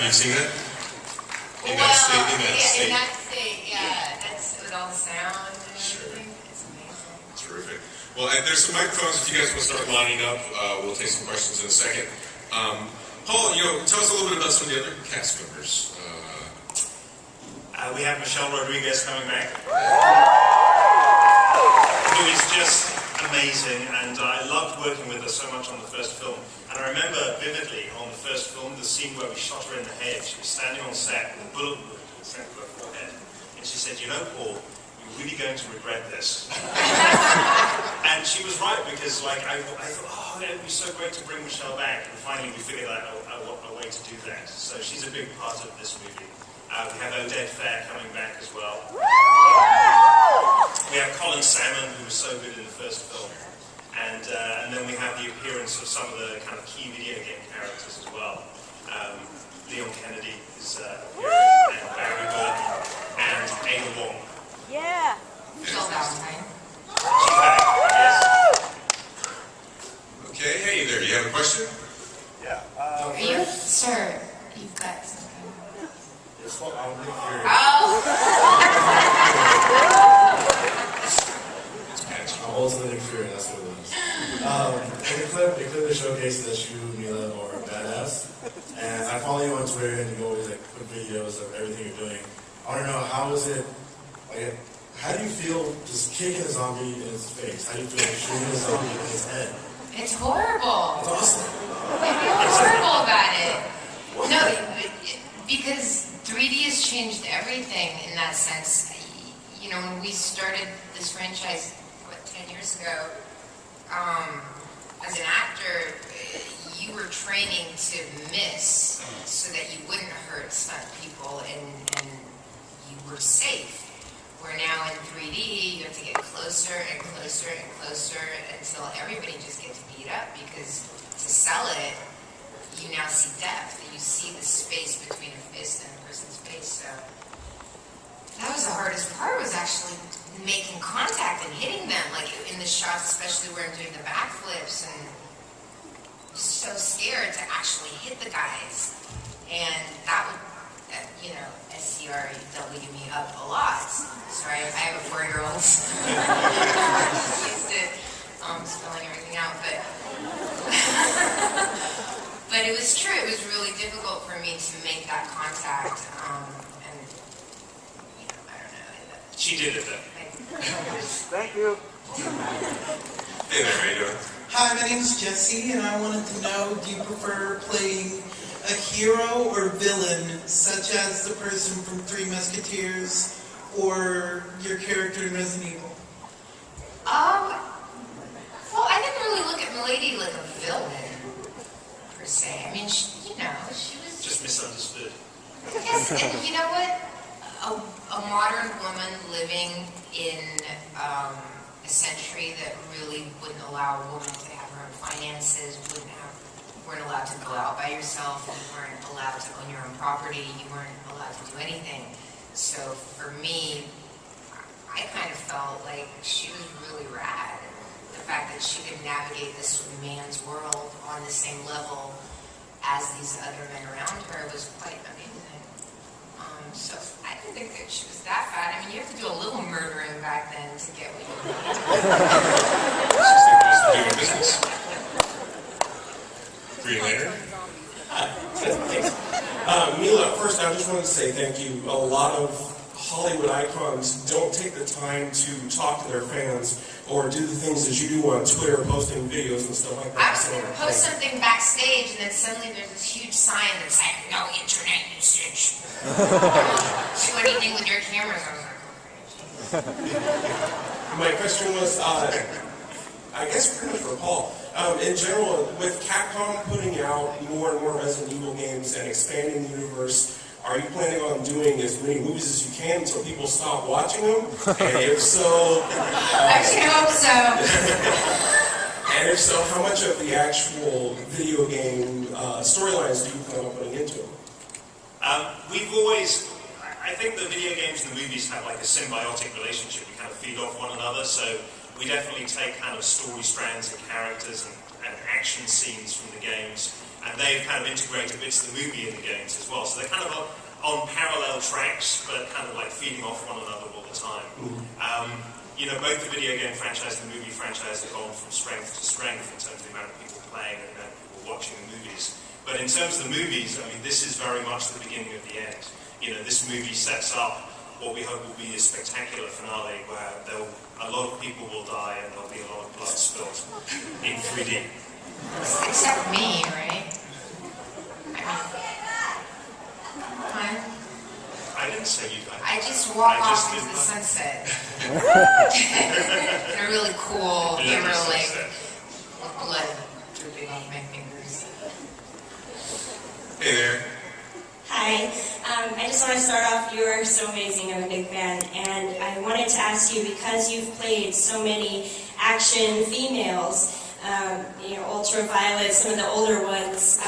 you seen that? In that state, yeah. That's with all the sound and everything. It's amazing. Terrific. Well, there's some microphones. If you guys will start lining up, we'll take some questions in a second. Paul, tell us a little bit about some of the other cast members. We have Michelle Rodriguez coming back, who is just amazing, and I loved working with her so much on the first film. And I remember vividly on the first film the scene where we shot her in the head. She was standing on set with a bullet wound in the center of her forehead, and she said, "You know, Paul, you're really going to regret this." And she was right, because I thought, it would be so great to bring Michelle back, and finally we figured out a way to do that. So she's a big part of this movie. We have Odette Fair coming back as well. We have Colin Salmon, who was so good in the first film. And then we have the appearance of some of the kind of key video game characters as well. Leon Kennedy is appearing, and Barry Burton, and Ada Wong. Yeah. Michelle Valentine. She's back, yes. Okay, hey there, you have a question? Yeah. Are you, sir? You've got something. It's what I'll live here. Oh. Ultimate Inferior, that's what it was. In the clip, it clearly showcases that you, Milla, are a badass. And I follow you on Twitter, and you always put videos of everything you're doing. I want to know, how is it, how do you feel just kicking a zombie in his face? How do you feel shooting a zombie in his head? It's horrible. It's awesome. I feel horrible about it. No, because 3D has changed everything in that sense. When we started this franchise, 10 years ago, as an actor, you were training to miss so that you wouldn't hurt stunt people, and you were safe. Where now in 3D, you have to get closer and closer and closer until everybody just gets beat up, because to sell it, you now see depth. You see the space between a fist and a person's face. So that was the hardest part, was actually making contact and hitting them, like in the shots, especially where I'm doing the backflips, and just so scared to actually hit the guys. And that would, SCRW me up a lot. Sorry, I have a 4-year-old. Used to spelling everything out, but it was true. It was really difficult for me to make that contact, and I don't know. She did it though. Thank you. Hey there, how you doing? Hi, my name is Jesse, and I wanted to know, do you prefer playing a hero or villain, such as the person from Three Musketeers or your character in Resident Evil? Well, I didn't really look at Milady like a villain, per se. I mean, she was... Just misunderstood. Yes, and you know what? A modern woman living in a century that really wouldn't allow a woman to have her own finances, weren't allowed to go out by yourself, you weren't allowed to own your own property, you weren't allowed to do anything. So for me, I kind of felt like she was really rad. The fact that she could navigate this man's world on the same level as these other men around her was quite amazing. So I didn't think that she was that bad. I mean, you have to do a little murdering back then to get what you need. She's doing business. Green Lantern? Milla, first I just wanted to say thank you. A lot of Hollywood icons don't take the time to talk to their fans or do the things that you do on Twitter, posting videos and stuff like that. I was going to post something backstage, and then suddenly there's this huge sign that's like, no internet usage. Do anything with your cameras. I was like, My question was, I guess pretty much for Paul. In general, with Capcom putting out more and more Resident Evil games and expanding the universe, are you planning on doing as many movies as you can until people stop watching them? And if so... I should hope so. And if so, how much of the actual video game storylines do you plan on putting into them? We've always... I think the video games and the movies have like a symbiotic relationship. We kind of feed off one another, so we definitely take kind of story strands and characters and action scenes from the games and and they've kind of integrated bits of the movie in the games as well. So they're kind of on parallel tracks, but kind of like feeding off one another all the time. You know, both the video game franchise and the movie franchise have gone from strength to strength in terms of the amount of people playing and the amount of people watching the movies. But in terms of the movies, I mean, this is very much the beginning of the end. You know, this movie sets up what we hope will be a spectacular finale where a lot of people will die and there'll be a lot of blood spilled in 3D. Except me, right? I didn't say you died. I just walk I just off into did the that. sunset. In a really cool, Yeah, hero like sunset. with blood dripping off my fingers. Hey there. Hi, I just want to start off, you are so amazing, I'm a big fan, and I wanted to ask you, because you've played so many action females, you know, Ultraviolet, some of the older ones,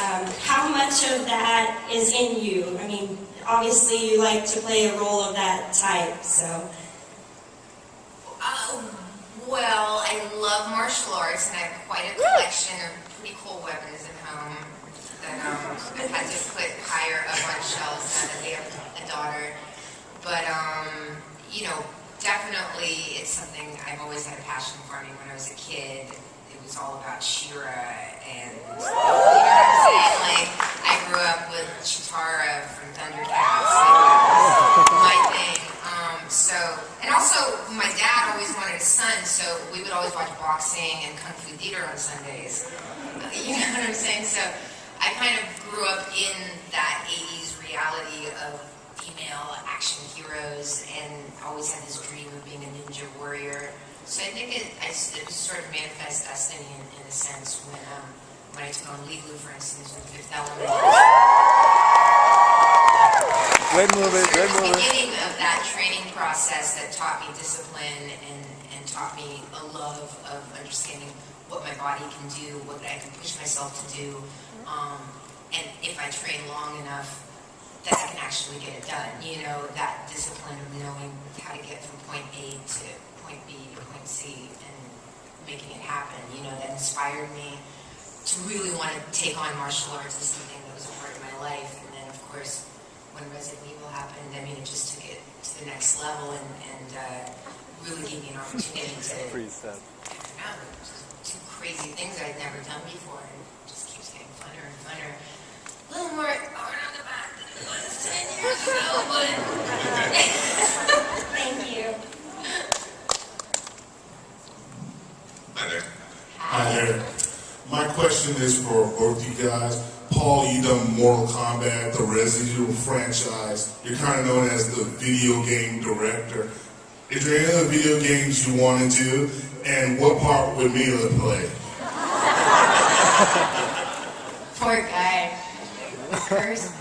how much of that is in you? I mean, obviously you like to play a role of that type, so. Well, I love martial arts, and I have quite a collection of pretty cool weapons at home that I had to put higher up on shelves now that we have a daughter. But, you know, definitely it's something I've always had a passion for. I mean, when I was a kid, it was all about She-Ra, and, you know what I'm saying? Like, I grew up with Chitara from Thundercats. Like, that was my thing. And also, my dad always wanted a son, so we would always watch boxing and Kung Fu theater on Sundays. You know what I'm saying? So I kind of grew up in that 80s reality of female action heroes and always had this dream of being a ninja warrior. So I think it was sort of manifest destiny in a sense when I took on Lilu, for instance, with Fifth Element. Great movie, great The movie. beginning of that training process that taught me discipline and taught me a love of understanding what my body can do, what I can push myself to do, and if I train long enough, that I can actually get it done. You know, that discipline of knowing how to get from point A to point B to point C and making it happen, you know, that inspired me to really want to take on martial arts as something that was a part of my life. And then, of course, when Resident Evil happened, I mean, it just took it to the next level and really gave me an opportunity to, I don't know, just do crazy things I'd never done before, and it just keeps getting funner and funner. A little more hard on the back than it was 10 years ago, but... Thank you. Hi there. Hi there. My question is for both you guys. Paul, you done Mortal Kombat, the Resident Evil franchise. You're kind of known as the video game director. Is there any other video games you want to do? And what part would Milla play? Poor guy. First.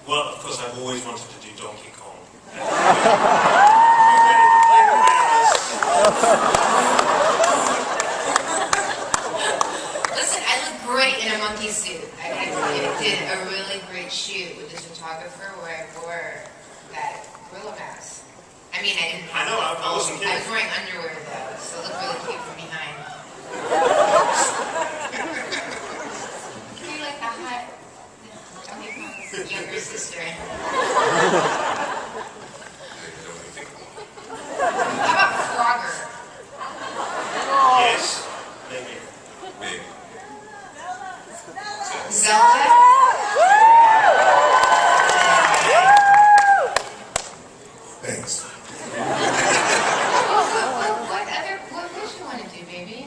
Well, of course, I've always wanted to do Donkey Kong. Listen, I look great in a monkey suit. I did a really great shoot with this photographer where I wore that gorilla mask. I mean, I didn't have I know, I wasn't kidding. I was wearing underwear though, so it looked really cute from behind. You're like the hot Donkey Kong's younger sister. How about Frogger? Yes, maybe. Maybe. Zelda? Thanks. What would you want to do, baby?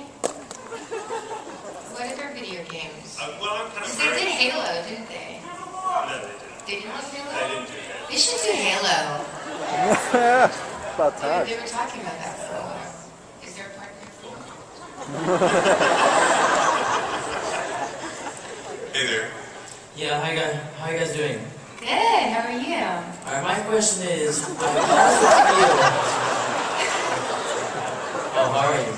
What other video games? Well, I'm kind of They very... did Halo, didn't they? No, they didn't. They didn't do They Halo? didn't do that. They should do Halo. About time. They were talking about that for a while. Is there a partner for Hey there. Yeah, how you guys doing? Good, how are you? Alright, my question is, how does it feel? Oh, how are you?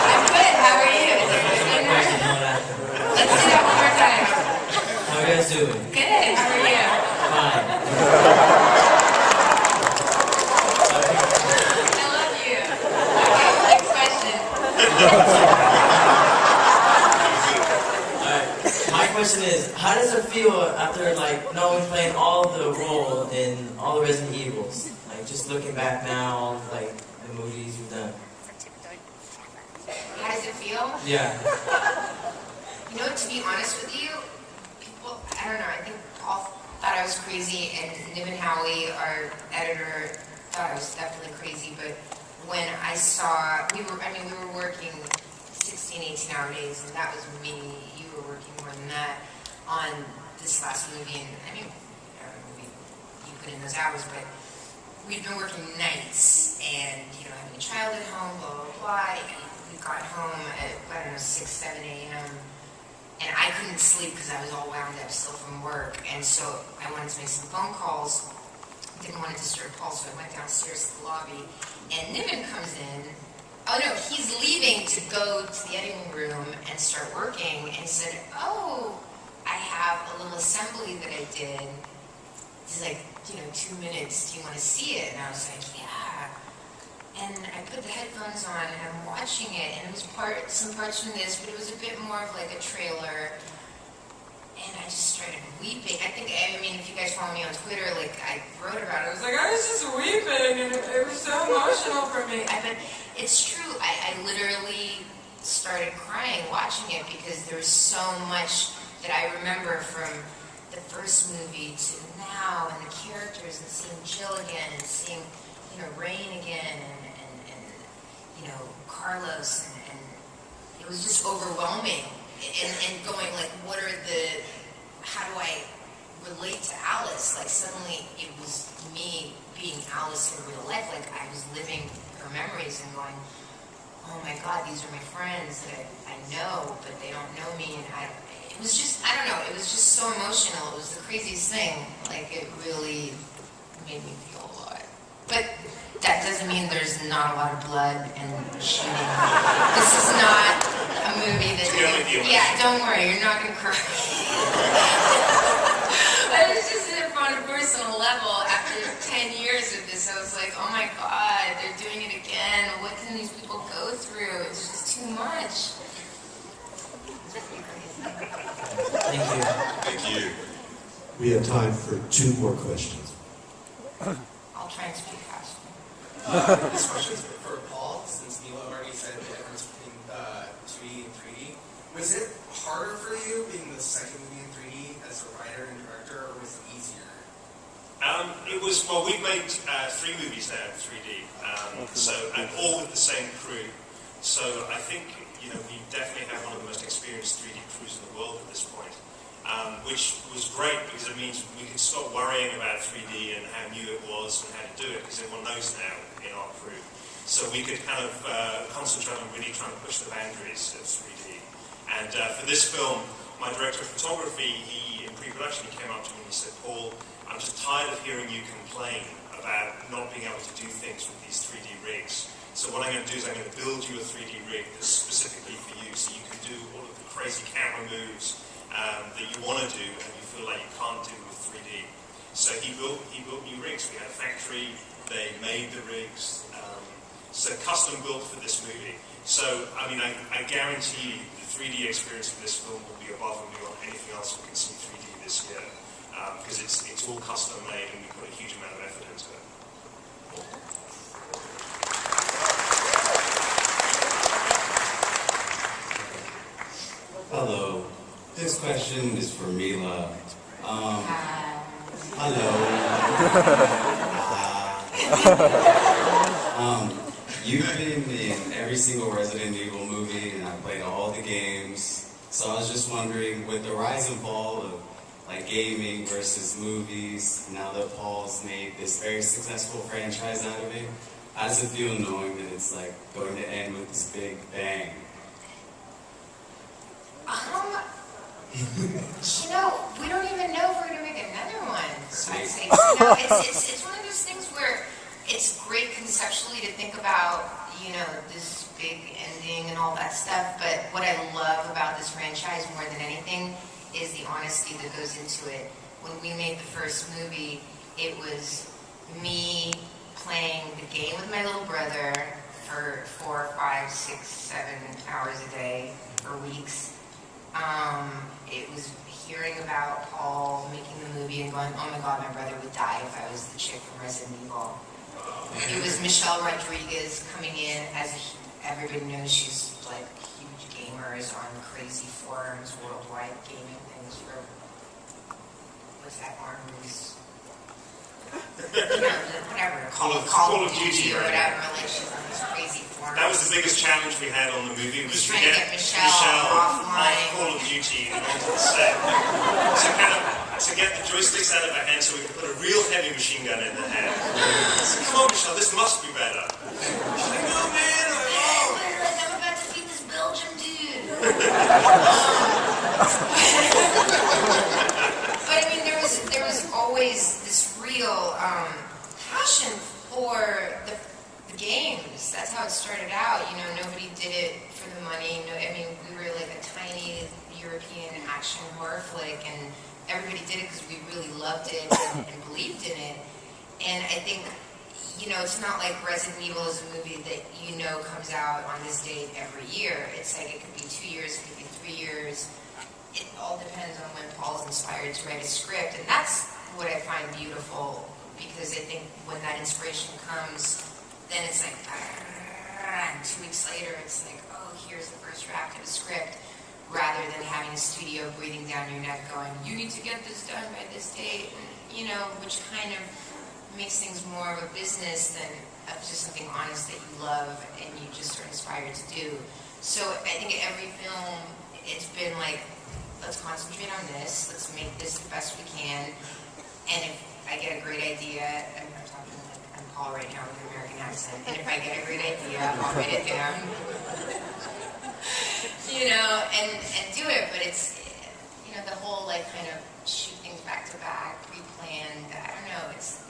I'm good, how are you? Let's do that one more time. How are you guys doing? Good, how are you? Fine. I love you. Okay, next question. Alright, question is, how does it feel after like knowing playing all the role in all the Resident Evils? Like just looking back now, like the movies you've done. How does it feel? Yeah. You know, to be honest with you, people, I don't know, I think Paul thought I was crazy, and Nib and Howie, our editor, thought I was definitely crazy, but when I saw, we were working 16, 18-hour days, and that was me. You were working more than that on this last movie, and I mean, you put in those hours, but we'd been working nights, and, you know, having a child at home, blah, blah, blah, and we got home at, I don't know, 6, 7 a.m., and I couldn't sleep because I was all wound up still from work, and so I wanted to make some phone calls. Didn't want to disturb Paul, so I went downstairs to the lobby, and Niven comes in. Oh no, he's leaving to go to the editing room and start working, and he said, oh, I have a little assembly that I did. He's like, 2 minutes, do you want to see it? And I was like, yeah. And I put the headphones on, and I'm watching it, and it was some parts from this, but it was a bit more of like a trailer. And I just started weeping. I mean, if you guys follow me on Twitter, like, I wrote about it. I was like, I was just weeping, and it was so emotional for me. But it's true. I literally started crying watching it because there was so much that I remember from the first movie to now, and the characters, and seeing Jill again, and seeing, Rain again, and Carlos, and it was just overwhelming. And going like, how do I relate to Alice? Like suddenly it was me being Alice in real life. Like I was living her memories and going, oh my God, these are my friends that I know, but they don't know me. And it was just, I don't know, it was just so emotional. It was the craziest thing. Like it really made me feel a lot. But that doesn't mean there's not a lot of blood and shooting. This is not a movie that... Yeah, don't worry, you're not going to cry. But it's just on a personal level, after 10 years of this, I was like, oh my God, they're doing it again. What can these people go through? It's just too much. Thank you. Thank you. We have time for 2 more questions. I'll try and speak fast. This question is for Paul, since Milla already said the difference between 2D and 3D. Was it harder for you being the second movie in 3D as a writer and director, or was it easier? Well, we've made 3 movies now in 3D, and all with the same crew. So I think, we definitely have one of the most experienced 3D crews in the world at this point. Which was great because it means we can stop worrying about 3D and how new it was and how to do it, because everyone knows now in our crew. So we could kind of concentrate on really trying to push the boundaries of 3D. And for this film, my director of photography, in pre-production, he came up to me and he said, Paul, I'm just tired of hearing you complain about not being able to do things with these 3D rigs. So what I'm going to do is I'm going to build you a 3D rig that's specifically for you, so you can do all of the crazy camera moves that you want to do and you feel like you can't do with 3D. So he built new rigs. We had a factory, they made the rigs, so custom built for this movie. So, I mean, I guarantee you the 3D experience of this film will be above and beyond anything else we can see 3D this year, because it's all custom made and we put a huge amount of effort into it. Hello. This question is for Milla. Hello. You've been in every single Resident Evil movie, and I've played all the games. So I was just wondering, with the rise and fall of like gaming versus movies, now that Paul's made this very successful franchise out of it, how does it feel knowing that it's like going to end with this big bang? We don't even know if we're going to make another one. So I'd say, it's one of those things where it's great conceptually to think about, this big ending and all that stuff. But what I love about this franchise more than anything is the honesty that goes into it. When we made the first movie, it was me playing the game with my little brother for 4, 5, 6, 7 hours a day for weeks. hearing about Paul making the movie and going, oh my god, my brother would die if I was the chick from Resident Evil. It was Michelle Rodriguez coming in, as everybody knows, she's like huge gamers on crazy forums, worldwide gaming things for, what's that arm movies? You know, whatever, Call of Duty or whatever, like she's on this crazy forum. That was the biggest challenge we had on the movie, was to trying to get Michelle off offline. Call of Duty and onto the set. To get the joysticks out of her hand so we could put a real heavy machine gun in her hand. So, come on, Michelle, this must be better. She's like, no, man, I'm about to beat this Belgian dude. But I mean, there was always this real passion for the games. That's how it started out. You know, nobody did it for the money. No, I mean, we were like a tiny European action horror flick, and everybody did it because we really loved it and believed in it. And I think, you know, it's not like Resident Evil is a movie that you know comes out on this date every year. It's like it could be 2 years, it could be 3 years. It all depends on when Paul's inspired to write a script, and that's what I find beautiful, because I think when that inspiration comes, then it's like, and 2 weeks later, it's like, oh, here's the first draft of a script, rather than having a studio breathing down your neck going, you need to get this done by this date, and, you know, which kind of makes things more of a business than of just something honest that you love and you just are inspired to do. So I think every film, it's been like, let's concentrate on this, let's make this the best we can, and if I get a great idea, I'm talking like I'm Paul right now with an American accent, and if I get a great idea, I'll write it down. You know, and do it, but it's, you know, the whole like kind of shoot things back to back, pre-planned, I don't know, if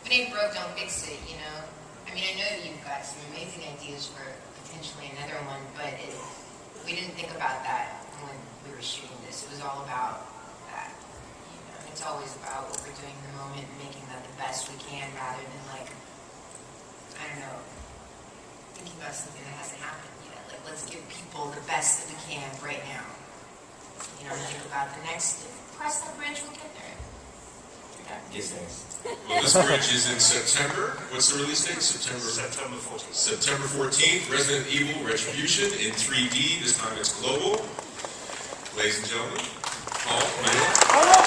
it ain't broke, don't fix it, you know. I mean, I know you've got some amazing ideas for potentially another one, but we didn't think about that when we were shooting this. It was all about that, you know, and it's always about what we're doing in the moment and making that the best we can, rather than like, I don't know, thinking about something that hasn't happened yet. Like, let's give people the best that we can right now. You know, and think about the next, cross that bridge, we'll get there. Yes, thanks. Well, this bridge is in September. What's the release date? September 14th. September 14th, Resident Evil Retribution in 3D. This time it's global. Ladies and gentlemen, Paul Painel.